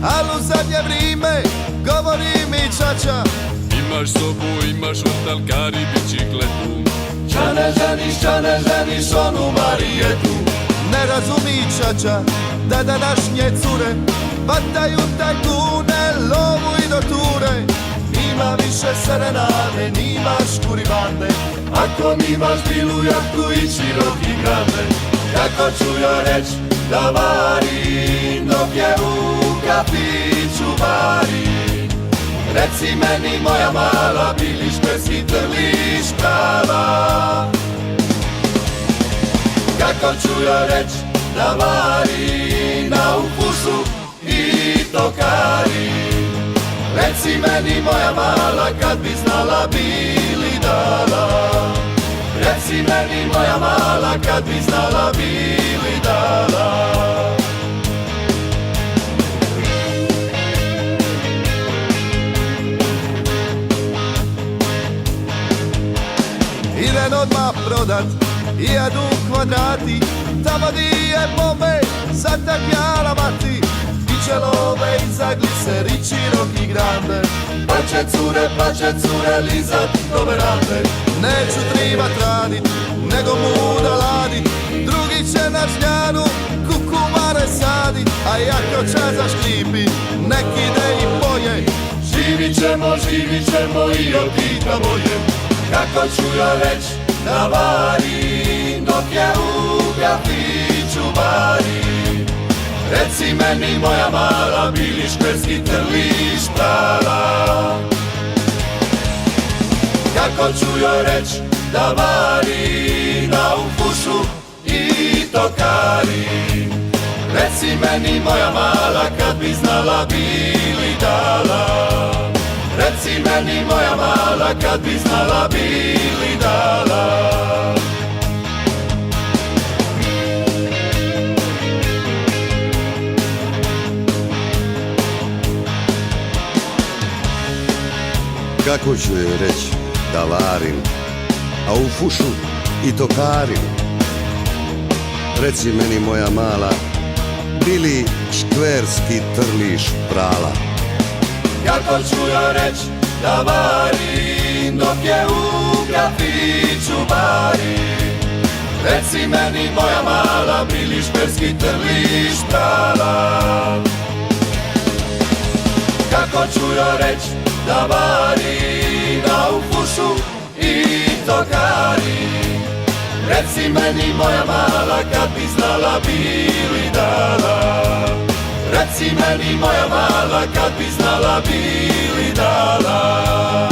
al u zadnje vrime govori mi čača: imaš sobu, imaš vrtalkari, bicikletu. Ča ne ženiš onu Marijetu. Ne razumi čača da današnje cure vataju tajkune, lovu i do ture. Nima više serenade, nimaš kuribande, ako nimaš bilu jahtu i široki grande. Kako ću joj reć da varim dok je u kafiću varim? Reci meni moja mala, biliš škverski trliš prava. Kako ću joj reć da varim na ufušu i tokari? Reci meni moja mala, kad bi znala bili dala. Reci meni moja mala, kad bi znala bili dala. Idem odmah prodat i jedu kvadrati, tamo di je bombe za takjala mati. Biće love i za gliser i široki grande, pa će cure lizat do verande. Neću tribat radit, nego muda ladit, drugi će na žnjanu kukumare sadit. A jako čas zaškripi, nek ide i poje. Živit ćemo i od pita boje. Kako ću joj reć da varim dok je u kafiću varim? Reci meni moja mala, biliš škverski trliš prava. Kako ću joj reć da varim na ufušu i tokari? Reci meni moja mala, kad bi znala bili dala. Reci meni moja mala, kad bi znala bili dala. Kako ću joj reć da varim, a u fušu i tokarim? Reci meni moja mala, bili škverski trliš prala. Kako ću joj reć da varim dok je u kafiću varim? Reci meni moja mala, bili škverski trliš prala. Kako ću joj reć da varim na ufušu i tokari? Reci meni moja mala, kad bi znala bili dala. Reci meni moja mala, kad bi znala bili dala.